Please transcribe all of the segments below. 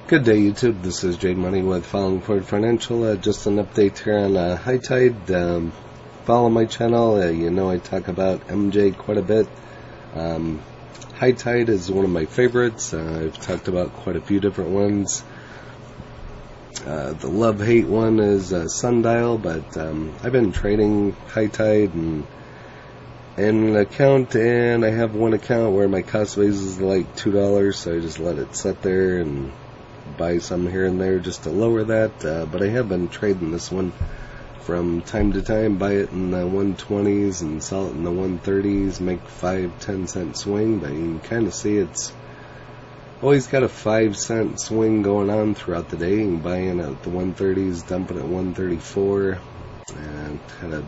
Good day, YouTube. This is Jade Money with Falling Forward Financial. Just an update here on HITI. Follow my channel. You know I talk about MJ quite a bit. HITI is one of my favorites. I've talked about quite a few different ones. The love-hate one is Sundial, but I've been trading HITI and an account, and I have one account where my cost base is like $2, so I just let it sit there and buy some here and there just to lower that, but I have been trading this one from time to time, buy it in the 120s and sell it in the 130s, make 5-10 cent swing, but you can kind of see it's always got a 5 cent swing going on throughout the day. You can buy in at the 130s, dump it at 134, and had a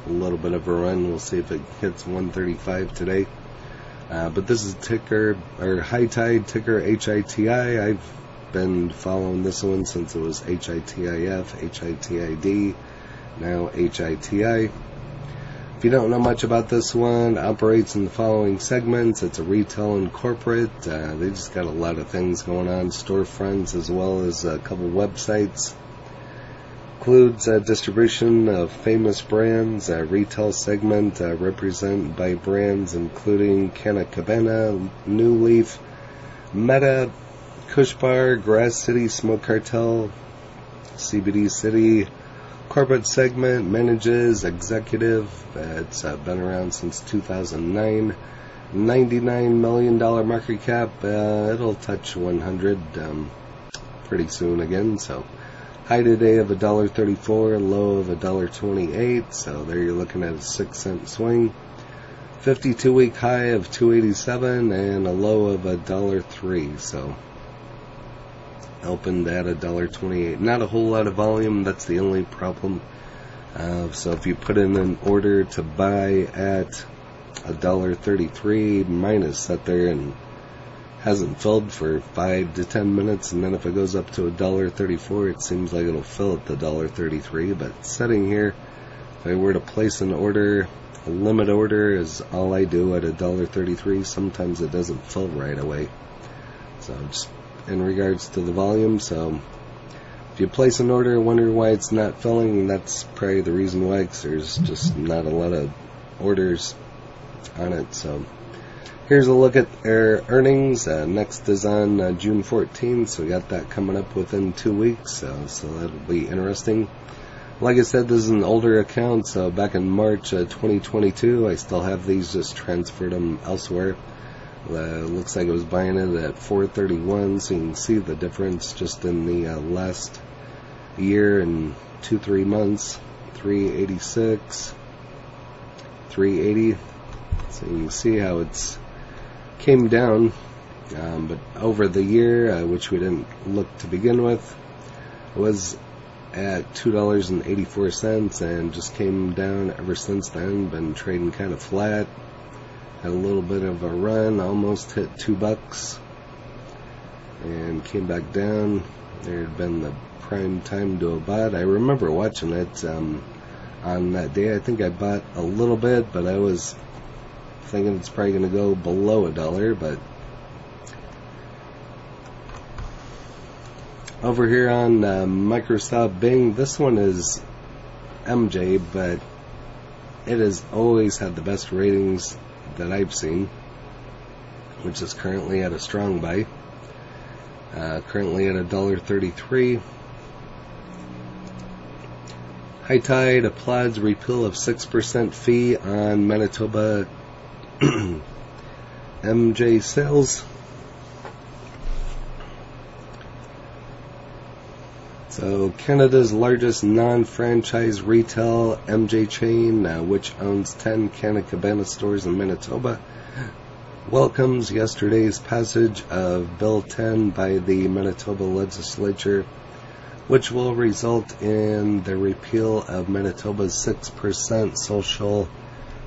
little bit of a run. We'll see if it hits 135 today. But this is ticker, or HITI, ticker HITI. I've been following this one since it was HITIF, HITID, now HITI. If you don't know much about this one, it operates in the following segments. It's a retail and corporate. They just got a lot of things going on, storefronts as well as a couple websites. Includes distribution of famous brands, retail segment represented by brands including Canna Cabana, New Leaf, Meta, Kush Bar, Grass City, Smoke Cartel, CBD City. Corporate segment manages executive. It's been around since 2009. $99 million market cap. It'll touch 100 pretty soon again. So high today of $1.34, low of $1.28. So there you're looking at a 6 cent swing. 52-week high of $2.87 and a low of $1.03. So opened at $1.28. Not a whole lot of volume. That's the only problem. So if you put in an order to buy at $1.33, mine sat there and hasn't filled for 5 to 10 minutes, and then if it goes up to $1.34, it seems like it'll fill at the $1.33. But sitting here, if I were to place an order, a limit order is all I do at $1.33. Sometimes it doesn't fill right away. So just in regards to the volume, so if you place an order and wonder why it's not filling, that's probably the reason why, because there's just not a lot of orders on it. So here's a look at our earnings. Next is on June 14th, so we got that coming up within 2 weeks, so that'll be interesting. Like I said, this is an older account, so back in March 2022, I still have these, just transferred them elsewhere. Looks like I was buying it at $4.31, so you can see the difference just in the last year and 2-3 months. $3.86, $3.80. So you can see how it's came down, but over the year, which we didn't look to begin with, was at $2.84 and just came down ever since then. Been trading kind of flat. Had a little bit of a run, almost hit $2 and came back down. There had been the prime time to a bot. I remember watching it on that day. I think I bought a little bit, but I was thinking it's probably going to go below $1. But over here on Microsoft Bing, this one is MJ, but it has always had the best ratings that I've seen, which is currently at a strong buy. Currently at $1.33. HITI applauds repeal of 6% fee on Manitoba MJ sales. So Canada's largest non-franchise retail MJ chain, which owns 10 Canna Cabana stores in Manitoba, welcomes yesterday's passage of Bill 10 by the Manitoba legislature, which will result in the repeal of Manitoba's 6% social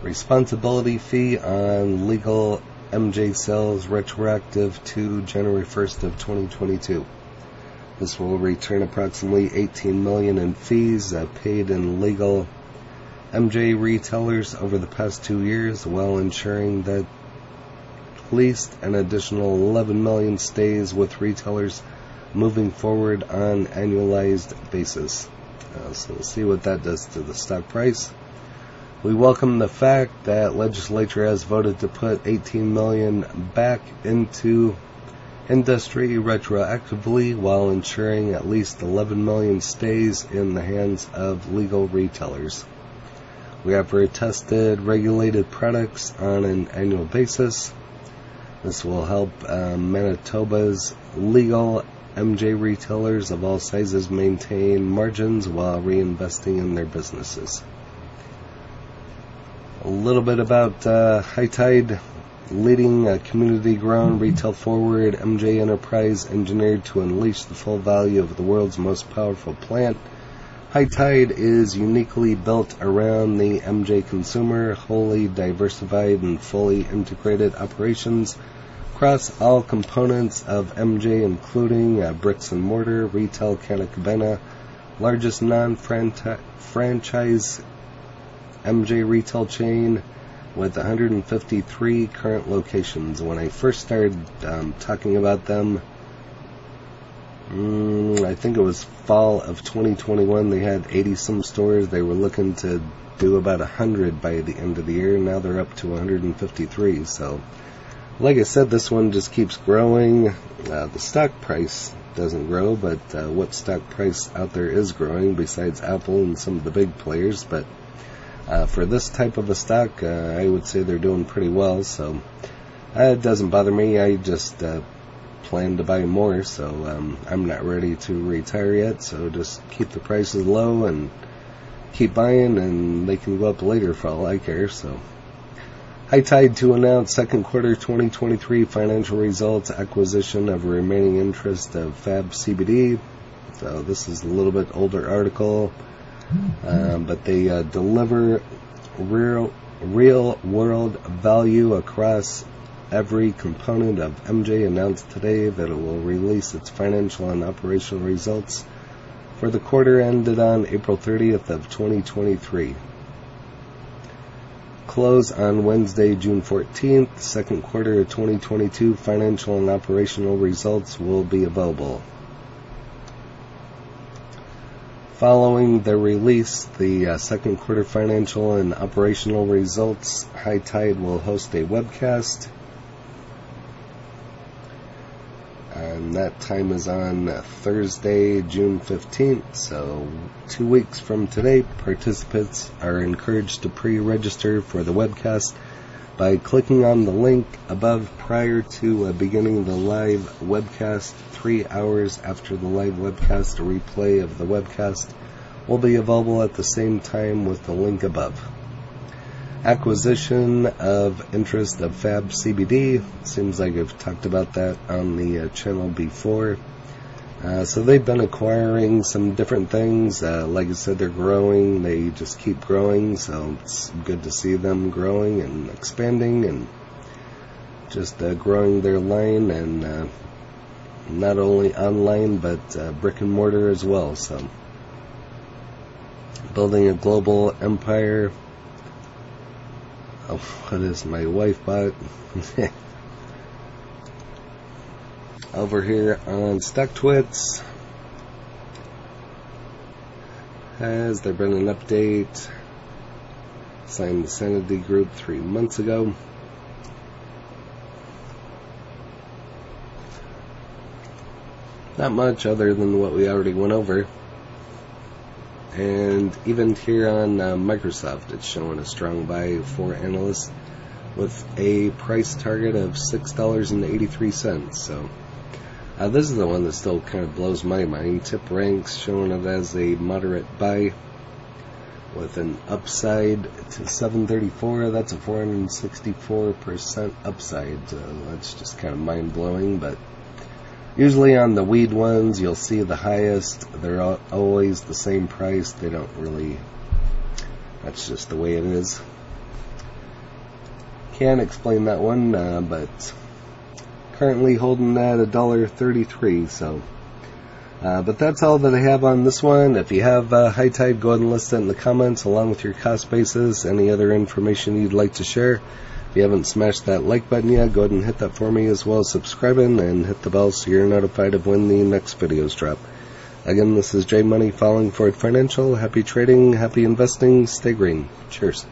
responsibility fee on legal MJ sales, retroactive to January 1st of 2022. This will return approximately $18 million in fees paid in legal MJ retailers over the past 2 years, while ensuring that at least an additional 11 million stays with retailers moving forward on annualized basis. So we'll see what that does to the stock price. We welcome the fact that legislature has voted to put $18 million back into industry retroactively while ensuring at least $11 million stays in the hands of legal retailers. We offer tested, regulated products on an annual basis. This will help Manitoba's legal MJ retailers of all sizes maintain margins while reinvesting in their businesses. A little bit about HITI, leading community-grown, retail-forward MJ enterprise engineered to unleash the full value of the world's most powerful plant. HITI is uniquely built around the MJ consumer, wholly diversified and fully integrated operations across all components of MJ, including bricks and mortar, retail, Canna Cabana, largest non-franchise MJ retail chain with 153 current locations. When I first started talking about them, I think it was fall of 2021, they had 80-some stores. They were looking to do about 100 by the end of the year. Now they're up to 153. So, like I said, this one just keeps growing. The stock price doesn't grow, but what stock price out there is growing besides Apple and some of the big players. But for this type of a stock, I would say they're doing pretty well. So it doesn't bother me. I just plan to buy more, so I'm not ready to retire yet. So just keep the prices low and keep buying, and they can go up later for all I care. So HITI to announce second quarter 2023 financial results, acquisition of remaining interest of FABCBD. So this is a little bit older article, but they deliver real world value across every component of MJ. Announced today that it will release its financial and operational results for the quarter ended on April 30th of 2023. Close on Wednesday, June 14th. Second quarter of 2022 financial and operational results will be available. Following the release, the second quarter financial and operational results, HITI will host a webcast. And that time is on Thursday, June 15th. So 2 weeks from today, participants are encouraged to pre-register for the webcast by clicking on the link above prior to beginning the live webcast. 3 hours after the live webcast, a replay of the webcast will be available at the same time with the link above. Acquisition of interest of FABCBD. Seems like I've talked about that on the channel before. So they've been acquiring some different things. Like I said, they're growing. They just keep growing. So it's good to see them growing and expanding and just growing their line, and not only online but brick and mortar as well. So building a global empire. Oh, what is my wife bought? Over here on StockTwits, has there been an update? Signed the Sanity Group 3 months ago. Not much other than what we already went over. And even here on Microsoft, it's showing a strong buy for analysts with a price target of $6.83. So this is the one that still kind of blows my mind. Tip Ranks showing it as a moderate buy with an upside to $7.34. That's a 464% upside. That's just kind of mind-blowing, but usually on the weed ones, you'll see the highest. They're always the same price. They don't really... That's just the way it is. Can't explain that one, but currently holding at $1.33. So, but that's all that I have on this one. If you have HITI, go ahead and list it in the comments along with your cost basis. Any other information you'd like to share, If you haven't smashed that like button yet, go ahead and hit that for me, as well as subscribing and hit the bell so you're notified of when the next videos drop. Again, this is J Money, Falling Forward Financial. Happy trading, happy investing, stay green. Cheers.